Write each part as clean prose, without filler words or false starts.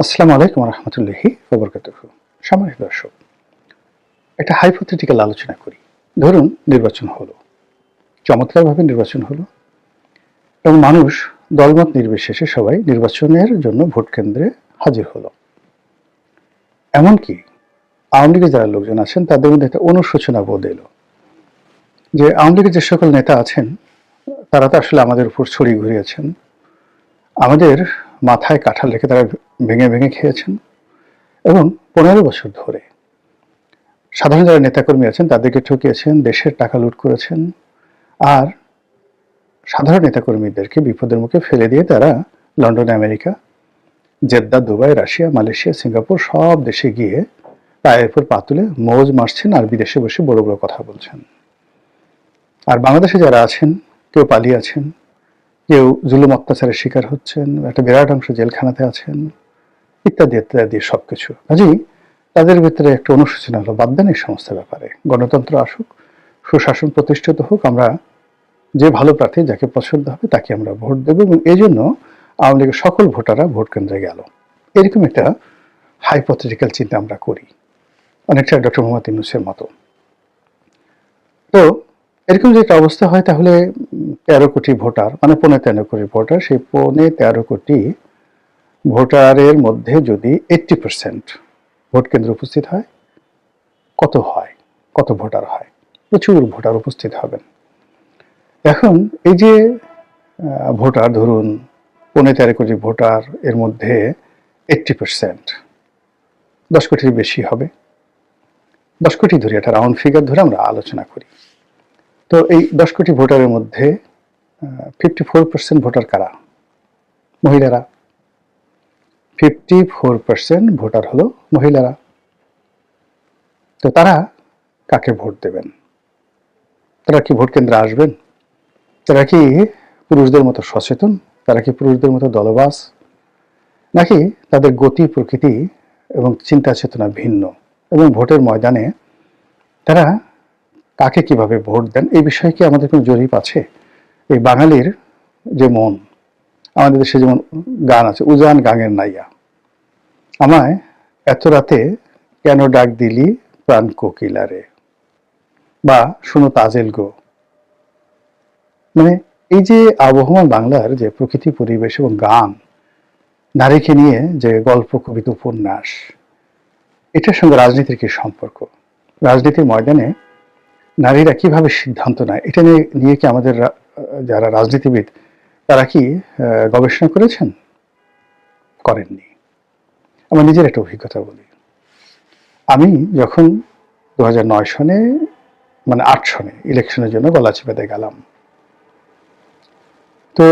আসসালামু আলাইকুম রহমতুল্লাহি ওবরকাতুহু। সম্মানিত দর্শক, একটা হাইপোথেটিক্যাল আলোচনা করি। ধরুন নির্বাচন হলো, চমৎকারভাবে নির্বাচন হলো এবং মানুষ দলমত নির্বিশেষে সবাই নির্বাচনের জন্য ভোট কেন্দ্রে হাজির হলো। এমনকি আওয়ামী লীগের যারা লোকজন আছেন তাদের মধ্যে একটা অনুশোচনা বোধ এলো যে আওয়ামী লীগের যে সকল নেতা আছেন তারা তো আসলে আমাদের উপর ছড়ি ঘুরিয়েছেন, আমাদের মাথায় কাঁঠাল রেখে তারা ভেঙে ভেঙে খেয়েছেন এবং 15 বছর ধরে সাধারণ যারা নেতাকর্মী আছেন তাদেরকে ঠকিয়েছেন, দেশের টাকা লুট করেছেন, আর সাধারণ নেতাকর্মীদেরকে বিপদের মুখে ফেলে দিয়ে তারা London, America, Jeddah, Dubai, Russia, Malaysia, Singapore সব দেশে গিয়ে পায়ের উপর পা তুলে মৌজ মারছেন আর বিদেশে বসে বড় বড় কথা বলছেন। আর বাংলাদেশে যারা আছেন কেউ পালিয়ে আছেন, কেউ জুলুম অত্যাচারের শিকার হচ্ছেন, একটা বিরাট অংশ জেলখানাতে আছেন, ইত্যাদি ইত্যাদি সবকিছু। কাজেই তাদের ভিতরে একটা অনুশোচনা হলো, বাদ দেন এই সমস্ত ব্যাপারে, গণতন্ত্র আসুক, সুশাসন প্রতিষ্ঠিত হোক, আমরা যে ভালো প্রার্থী যাকে পছন্দ হবে তাকে আমরা ভোট দেবো। এবং এই জন্য আওয়ামী লীগের সকল ভোটাররা ভোট কেন্দ্রে গেল। এরকম একটা হাইপোথেটিক্যাল চিন্তা আমরা করি, অনেকটা ডক্টর মোহাম্মদ ইউনূসের মতো। তো এরকম যে একটা অবস্থা হয়, তাহলে 13 কোটি ভোটার, মানে 13.5 কোটি ভোটার, সেই 13.5 কোটি ভোটারের মধ্যে যদি 80% ভোট কেন্দ্রে উপস্থিত হয়, কত হয়, কত ভোটার হয়? প্রচুর ভোটার উপস্থিত হবেন। এখন এই যে ভোটার, ধরুন 13.5 কোটি ভোটার, এর মধ্যে 80% 10 কোটির বেশি হবে। 10 কোটি ধরে, একটা রাউন্ড ফিগার ধরে আমরা আলোচনা করি। তো এই 10 কোটি ভোটারের মধ্যে 54% ভোটার কারা? মহিলারা। 54% ভোটার হলো মহিলারা। তো তারা কাকে ভোট দেবেন? তারা কি ভোট কেন্দ্রে আসবেন? তারা কি পুরুষদের মতো সচেতন? তারা কি পুরুষদের মতো দলবাজ? নাকি তাদের গতি, প্রকৃতি এবং চিন্তা চেতনা ভিন্ন? এবং ভোটের ময়দানে তারা কাকে কিভাবে ভোট দেন এই বিষয়ে কি আমাদের কোনো জরিপ আছে? এই বাঙালির যে মন, আমাদের দেশে যেমন গান আছে, উজান গাঙের নাইয়া, আমায় এত রাতে কেন ডাক দিলি প্রাণ কোকিলারে, বা শুনো তাজেল গো। মানে এই যে আবহমান বাংলার যে প্রকৃতি, পরিবেশ এবং গান, নারীকে নিয়ে যে গল্প, কবিতা, উপন্যাস, এটার সঙ্গে রাজনীতির কি সম্পর্ক? রাজনীতির ময়দানে নারীরা কিভাবে সিদ্ধান্ত নেয়, এটা নিয়ে কি আমাদের যারা রাজনীতিবিদ তারা কি গবেষণা করেছেন? করেননি। আমার নিজের একটা অভিজ্ঞতা বলি। আমি যখন 2009 সনে, মানে 8 সনে ইলেকশনের জন্য গলাচিপাতে গেলাম, তো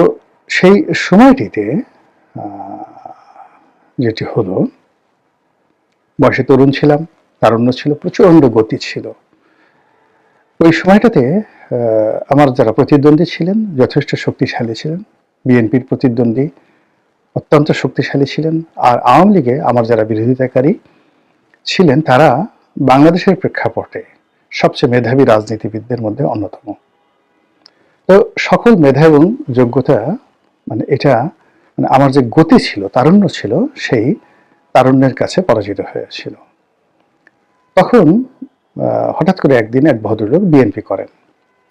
সেই সময়টিতে যেটি হলো, বয়সে তরুণ ছিলাম, তারুণ্য ছিল, প্রচণ্ড গতি ছিল। ওই সময়টাতে আমার যারা প্রতিদ্বন্দ্বী ছিলেন যথেষ্ট শক্তিশালী ছিলেন। বিএনপির প্রতিদ্বন্দ্বী অত্যন্ত শক্তিশালী ছিলেন, আর আওয়ামী লীগে আমার যারা বিরোধিতাকারী ছিলেন তারা বাংলাদেশের প্রেক্ষাপটে সবচেয়ে মেধাবী রাজনীতিবিদদের মধ্যে অন্যতম। তো সকল মেধা এবং যোগ্যতা, মানে এটা, মানে আমার যে গতি ছিল, তারুণ্য ছিল, সেই তারুণ্যের কাছে পরাজিত হয়েছিল। তখন হঠাৎ করে একদিন এক ভদ্রলোক বিএনপি করেন,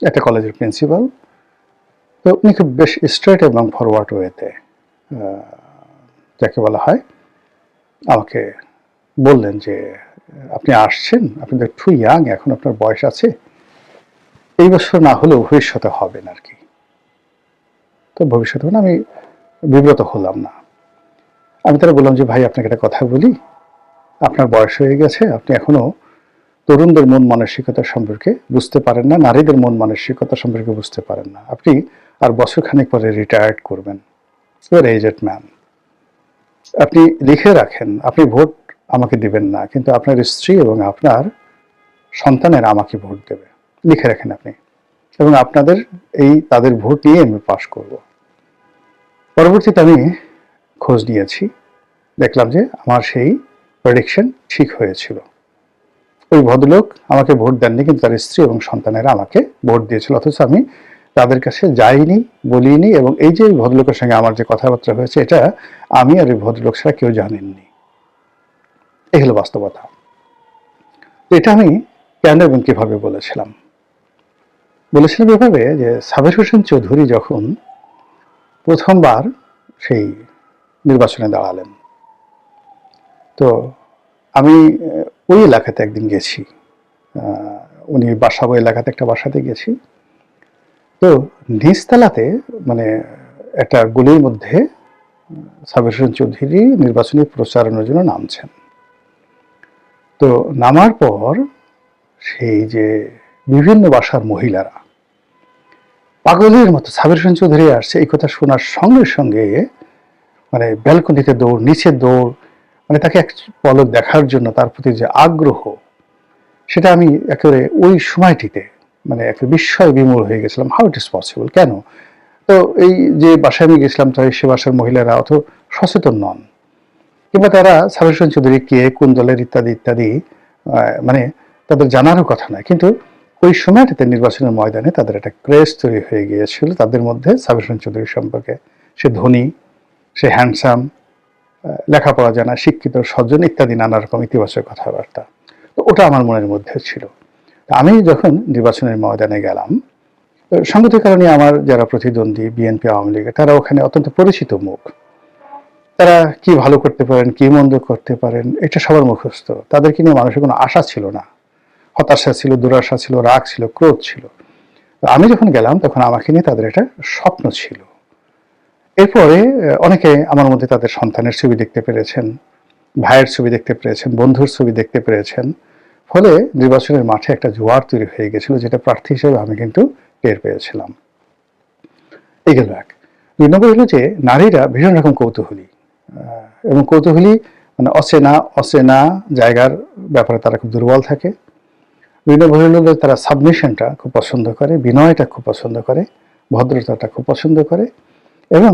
একটা কলেজের প্রিন্সিপাল। তো উনি খুব বেশ স্ট্রেট এবং ফরওয়ার্ড ওয়েতে, যাকে বলা হয়, আমাকে বললেন যে আপনি আসছেন, আপনি তো একটু ইয়াং, এখন আপনার বয়স আছে, এই বছর না হলেও ভবিষ্যতে হবেন আর কি। তো ভবিষ্যতে মানে আমি বিব্রত হলাম না। আমি তারা বললাম যে ভাই, আপনাকে একটা কথা বলি, আপনার বয়স হয়ে গেছে, আপনি এখনো তরুণদের মন মানসিকতা সম্পর্কে বুঝতে পারেন না, নারীদের মন মানসিকতা সম্পর্কে বুঝতে পারেন না। আপনি আর বছরখানেক পরে রিটায়ার্ড করবেন, ইউর এজড ম্যান। আপনি লিখে রাখেন, আপনি ভোট আমাকে দিবেন না, কিন্তু আপনার স্ত্রী এবং আপনার সন্তানেরা আমাকে ভোট দেবে। লিখে রাখেন আপনি, এবং আপনাদের এই তাদের ভোট নিয়ে আমি পাশ করব। পরবর্তীতে আমি খোঁজ নিয়েছি, দেখলাম যে আমার সেই প্রেডিকশন ঠিক হয়েছিল। ওই ভদ্রলোক আমাকে ভোট দেননি, কিন্তু তার স্ত্রী এবং সন্তানেরা আমাকে ভোট দিয়েছিল, অথচ আমি তাদের কাছে যাইনি, বলিনি। এবং এই যে ভদ্রলোকের সঙ্গে আমার যে কথাবার্তা হয়েছে, এটা আমি আর এই ভদ্রলোক ছাড়া কেউ জানেননি। এই হলো বাস্তবতা। এটা আমি কেন এবং কিভাবে বলেছিলাম এভাবে যে সাবের হোসেন চৌধুরী যখন প্রথমবার সেই নির্বাচনে দাঁড়ালেন, তো আমি ওই এলাকাতে একদিন গেছি, উনি বাসা এলাকাতে একটা বাসাতে গেছি। তো নিচতলাতে মানে একটা গলির মধ্যে সাবের হোসেন চৌধুরী নির্বাচনী প্রচারণের জন্য নামছেন। তো নামার পর সেই যে বিভিন্ন বাসার মহিলারা পাগলের মতো সাবের হোসেন চৌধুরী আসছে এই কথা শোনার সঙ্গে সঙ্গে মানে ব্যালকনিতে দৌড়, নিচে দৌড়, মানে তাকে এক পলক দেখার জন্য তার প্রতি যে আগ্রহ, সেটা আমি একেবারে ওই সময়টিতে মানে একটা বিস্ময় বিমূঢ় হয়ে গেছিলাম। হাউ ইট ইজ পসিবল, কেন? তো এই যে বাসায় আমি গেছিলাম, তাই সে বাসার মহিলারা অত সচেতন নন, কিংবা তারা সাবের হোসেন চৌধুরী কে, কোন দলের ইত্যাদি ইত্যাদি মানে তাদের জানারও কথা নয়। কিন্তু ওই সময়টাতে নির্বাচনের ময়দানে তাদের একটা ক্রেজ তৈরি হয়ে গিয়েছিল তাদের মধ্যে সাবের হোসেন চৌধুরী সম্পর্কে। সে ধনী, সে হ্যান্ডসাম, লেখাপড়া জানা, শিক্ষিত, সজ্জন ইত্যাদি নানা রকম ইতিবাচক কথাবার্তা। তো ওটা আমার মনের মধ্যে ছিল। আমি যখন নির্বাচনের ময়দানে গেলাম, সংগতির কারণে আমার যারা প্রতিদ্বন্দ্বী বিএনপি, আওয়ামী লীগের, তারা ওখানে অত্যন্ত পরিচিত মুখ। তারা কি ভালো করতে পারেন, কি মন্দ করতে পারেন, এটা সবার মুখস্থ। তাদেরকে নিয়ে মানুষের কোনো আশা ছিল না, হতাশা ছিল, দুরাশা ছিল, রাগ ছিল, ক্রোধ ছিল। আমি যখন গেলাম তখন আমাকে নিয়ে তাদের একটা স্বপ্ন ছিল। এরপরে অনেকে আমার মধ্যে তাদের সন্তানের ছবি দেখতে পেরেছেন, ভাইয়ের ছবি দেখতে পেরেছেন, বন্ধুর ছবি দেখতে পেরেছেন। ফলে নির্বাচনের মাঠে একটা জোয়ার তৈরি হয়ে গেছিল, যেটা প্রার্থী হিসেবে আমি কিন্তু টের পেয়েছিলাম। এই গেল এক। ২ নম্বর হলো যে নারীরা ভীষণ রকম কৌতূহলী, এবং কৌতূহলী মানে অচেনা জায়গার ব্যাপারে তারা খুব দুর্বল থাকে। ২ নম্বর হলো তারা সাবমিশনটা খুব পছন্দ করে, বিনয়টা খুব পছন্দ করে, ভদ্রতাটা খুব পছন্দ করে, এবং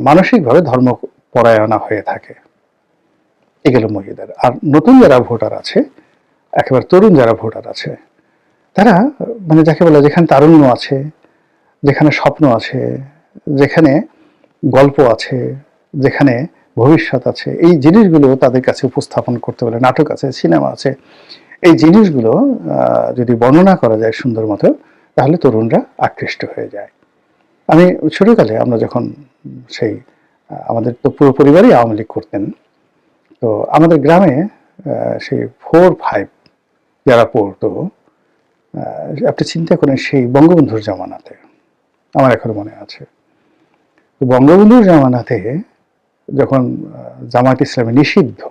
মানসিকভাবে ধর্মপরায়ণা হয়ে থাকে। এগুলো মহিলাদের। আর নতুন যারা ভোটার আছে, একেবারে তরুণ যারা ভোটার আছে, তারা মানে যাকে বলে যেখানে তারুণ্য আছে, যেখানে স্বপ্ন আছে, যেখানে গল্প আছে, যেখানে ভবিষ্যৎ আছে, এই জিনিসগুলো তাদের কাছে উপস্থাপন করতে বলে। নাটক আছে, সিনেমা আছে, এই জিনিসগুলো যদি বর্ণনা করা যায় সুন্দর মতো, তাহলে তরুণরা আকৃষ্ট হয়ে যায়। আমি ছোটকালে আমরা যখন সেই আমাদের তো পুরো পরিবারই আওয়ামী লীগ করতেন, তো আমাদের গ্রামে সেই 4-5 যারা পড়তো, আপনি চিন্তা করেন সেই বঙ্গবন্ধুর জামানাতে, আমার এখনো মনে আছে, তো বঙ্গবন্ধুর জামানাতে যখন জামায়াত ইসলামী নিষিদ্ধ,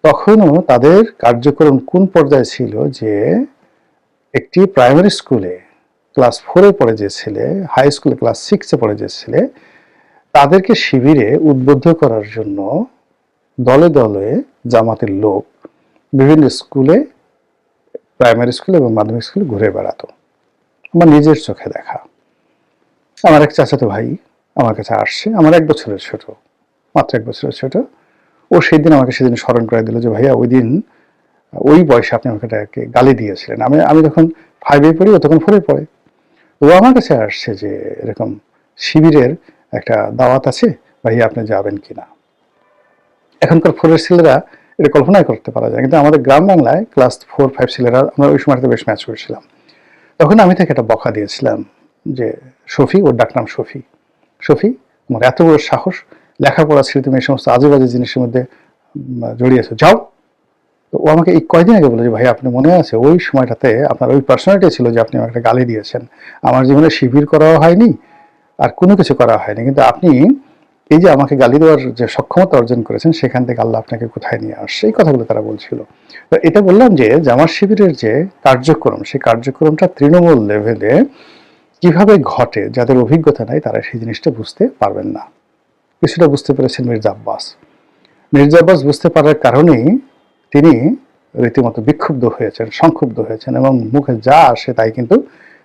তখনও তাদের কার্যক্রম কোন পর্যায়ে ছিল যে একটি প্রাইমারি স্কুলে ক্লাস 4-এ পড়ে যে ছেলে, হাই স্কুলে ক্লাস 6-এ পড়ে যে ছেলে, তাদেরকে শিবিরে উদ্বুদ্ধ করার জন্য দলে দলে জামাতের লোক বিভিন্ন স্কুলে, প্রাইমারি স্কুল এবং মাধ্যমিক স্কুলে ঘুরে বেড়াতো। আমার নিজের চোখে দেখা। আমার এক চাচাতো ভাই আমার কাছে আসছে, আমার 1 বছরের ছোট, মাত্র 1 বছরের ছোট। ও সেদিন আমাকে স্মরণ করে দিল যে ভাইয়া ওই দিন ওই বয়সে আপনি আমাকে গালি দিয়েছিলেন। আমি তখন 5-এ পড়ি, ও তখন 4-এ পড়ে। ও আমার কাছে আসছে যে এরকম শিবিরের একটা দাওয়াত আছে, ভাইয়া আপনি যাবেন কিনা। এখনকার 4-এর ছেলেরা এটা কল্পনাই করতে পারা যায়, কিন্তু আমাদের গ্রাম বাংলায় ক্লাস 4-5 ছেলেরা, আমরা ওই সময়টাতে বেশ ম্যাচ করেছিলাম। তখন আমি তাকে একটা বকা দিয়েছিলাম যে শফি, ওর ডাকনাম শফি, শফি আমার এত বড় সাহস, লেখাপড়া ছেড়ে তুমি এই সমস্ত আজে বাজে জিনিসের মধ্যে জড়িয়েছো, যাও। তো ও আমাকে এই কয়দিন আগে বলে যে ভাই আপনি মনে আছে ওই সময়টাতে আপনার ওই পার্সোনালিটি ছিল যে আপনি আমাকে একটা গালি দিয়েছেন, আমার জীবনে শিবির করাও হয়নি আর কোনো কিছু করা হয়নি, কিন্তু আপনি এই যে আমাকে গালি দেওয়ার যে সক্ষমতা অর্জন করেছেন, সেখান থেকে আল্লাহ আপনাকে কোথায় নিয়ে আসছে, এই কথাগুলো তারা বলছিল। তো এটা বললাম যে জামাত শিবিরের যে কার্যক্রম, সেই কার্যক্রমটা তৃণমূল লেভেলে কিভাবে ঘটে, যাদের অভিজ্ঞতা নাই তারা সেই জিনিসটা বুঝতে পারবেন না। কিছুটা বুঝতে পেরেছেন মির্জা আব্বাস। মির্জা আব্বাস বুঝতে পারার কারণেই তিনি রীতিমতো বিক্ষুব্ধ হয়েছেন, সংক্ষুব্ধ হয়েছেন, এবং মুখে যা আসে তাই কিন্তু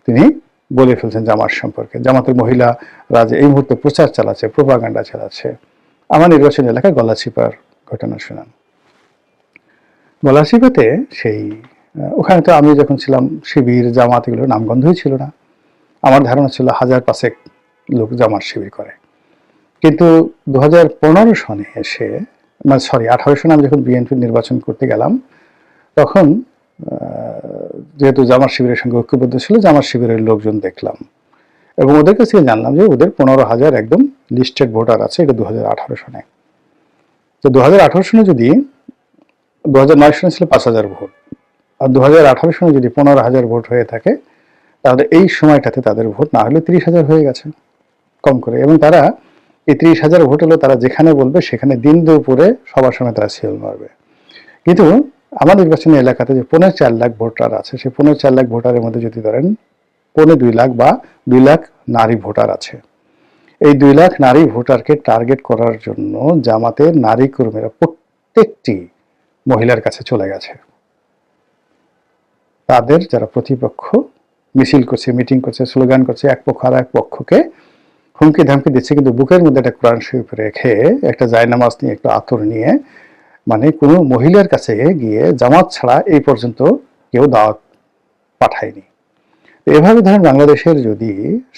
তিনি বলে ফেলছেন জামাত সম্পর্কে। জামাতের মহিলারা যে এই মুহূর্তে প্রচার চালাচ্ছে, প্রোপাগান্ডা চালাচ্ছে। আমার নির্বাচনী এলাকায় গলাচিপার ঘটনা শুনান। গলাচিপাতে সেই ওখানে তো আমি যখন ছিলাম, শিবির, জামাত এগুলো নামগন্ধই ছিল না। আমার ধারণা ছিল 1000-5 লোক জামাত শিবির করে। কিন্তু 2015 সনে এসে মানে সরি 18 সনে আমি যখন বিএনপি নির্বাচন করতে গেলাম, তখন যেহেতু জামাত শিবিরের সঙ্গে ঐক্যবদ্ধ ছিল, জামাত শিবিরের লোকজন দেখলাম এবং ওদের কাছে জানলাম যে ওদের 15,000 একদম লিস্টেড ভোটার আছে, এটা 2018 সনে। তো 2018 সনে যদি 2009 সনে ছিল 5,000 ভোট, আর 2018 সনে যদি 15,000 ভোট হয়ে থাকে, তাহলে এই সময়টাতে তাদের ভোট না হলে 30,000 হয়ে গেছে কম করে। এবং তারা এই 30,000 ভোট হলো তারা যেখানে বলবে সেখানে দিন দুপুরে সবার সময় তারা সিল মারবে। কিন্তু আমার নির্বাচনী এলাকাতে যে 4.5 লাখ ভোটার আছে, সেই 4.5 লাখ ভোটারের মধ্যে যদি ধরেন 2.5 লাখ বা 2 লাখ নারী ভোটার আছে, এই 2 লাখ নারী ভোটারকে টার্গেট করার জন্য জামাতের নারী কর্মীরা প্রত্যেকটি মহিলার কাছে চলে গেছে। তাদের যারা প্রতিপক্ষ মিছিল করছে, মিটিং করছে, স্লোগান করছে, এক পক্ষ আর এক পক্ষকে হুমকি ধামকি দিচ্ছে, কিন্তু বুকের মধ্যে একটা কোরআন শরীফ রেখে, একটা জায়নামাজ নিয়ে, একটা আতর নিয়ে, মানে কোনো মহিলার কাছে গিয়ে জামাত ছাড়া এই পর্যন্ত কেউ দাওয়াত পাঠায়নি। এভাবে ধরেন বাংলাদেশের যদি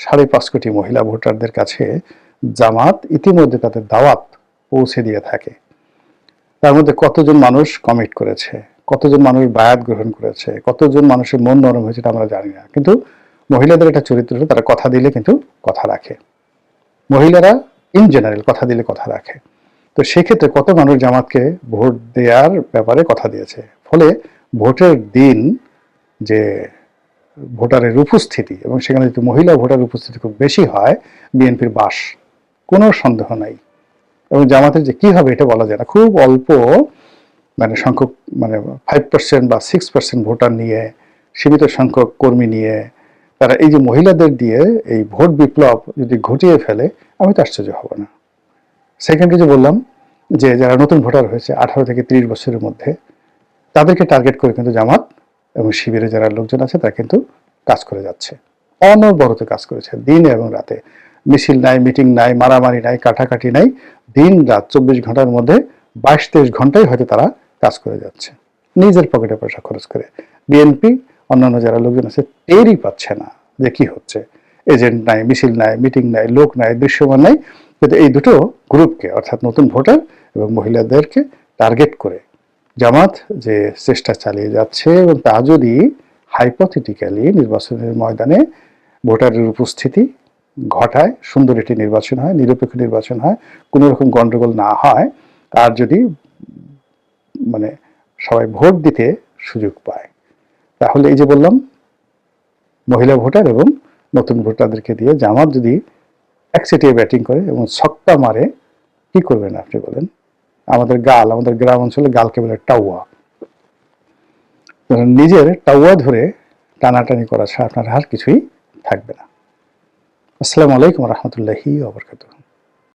5.5 কোটি মহিলা ভোটারদের কাছে জামাত ইতিমধ্যে তাদের দাওয়াত পৌঁছে দিয়ে থাকে, তার মধ্যে কতজন মানুষ কমিট করেছে, কতজন মানুষ বায়াত গ্রহণ করেছে, কতজন মানুষের মন নরম হয়েছে আমরা জানি না। কিন্তু মহিলাদের একটা চরিত্র, তারা কথা দিলে কিন্তু কথা রাখে। মহিলারা ইন জেনারেল কথা দিলে কথা রাখে। তো সেক্ষেত্রে কত মানুষ জামাতকে ভোট দেওয়ার ব্যাপারে কথা দিয়েছে। ফলে ভোটের দিন যে ভোটারের উপস্থিতি, এবং সেখানে যদি মহিলা ভোটারের উপস্থিতি খুব বেশি হয়, বিএনপির বাস, কোনো সন্দেহ নাই। এবং জামাতের যে কি হবে এটা বলা যায় না। খুব অল্প মানে সংখ্যক, মানে 5% বা 6% ভোটার নিয়ে, সীমিত সংখ্যক কর্মী নিয়ে তারা এই যে মহিলাদের দিয়ে এই ভোট বিপ্লব যদি ঘটিয়ে ফেলে, আমি তো আশ্চর্য হব না। সেকেন্ডে যে বললাম যে যারা নতুন ভোটার হয়েছে 18 থেকে 30 বছরের মধ্যে, তাদেরকে টার্গেট করে কিন্তু জামাত এবং শিবিরে যারা লোকজন আছে তারা কিন্তু কাজ করে যাচ্ছে, অনবরত কাজ করেছে, দিন এবং রাতে। মিছিল নাই, মিটিং নাই, মারামারি নাই, কাটাকাটি নাই, দিন রাত 24 ঘন্টার মধ্যে 22-23 ঘন্টায় হয়তো তারা কাজ করে যাচ্ছে নিজের পকেটে পয়সা খরচ করে। বিএনপি অন্যান্য যারা লোকজন আছে টেরই পাচ্ছে না যে কি হচ্ছে। এজেন্ট নাই, মিছিল নাই, মিটিং নাই, লোক নাই, দৃশ্যমান নাই, কিন্তু এই দুটো গ্রুপকে, অর্থাৎ নতুন ভোটার এবং মহিলাদেরকে টার্গেট করে জামাত যে চেষ্টা চালিয়ে যাচ্ছে, এবং তা যদি হাইপোথেটিক্যালি নির্বাচনের ময়দানে ভোটারের উপস্থিতি ঘটায়, সুন্দর একটি নির্বাচন হয়, নিরপেক্ষ নির্বাচন হয়, কোনো রকম গন্ডগোল না হয়, আর যদি মানে সবাই ভোট দিতে সুযোগ পায়, তাহলে এই যে বললাম মহিলা ভোটার এবং নতুন ভোটারদেরকে দিয়ে জামাত যদি একচেটিয়া ব্যাটিং করে এবং ছক্কা মারে, কি করবেন আপনি বলেন? আমাদের গ্রাম অঞ্চলে গালকে বলে টাউয়া। নিজের টাউয়া ধরে টানাটানি করা ছাড়া আপনার আর কিছুই থাকবে না। আসসালামু আলাইকুম রহমতুল্লাহি ওয়া বারাকাতুহু।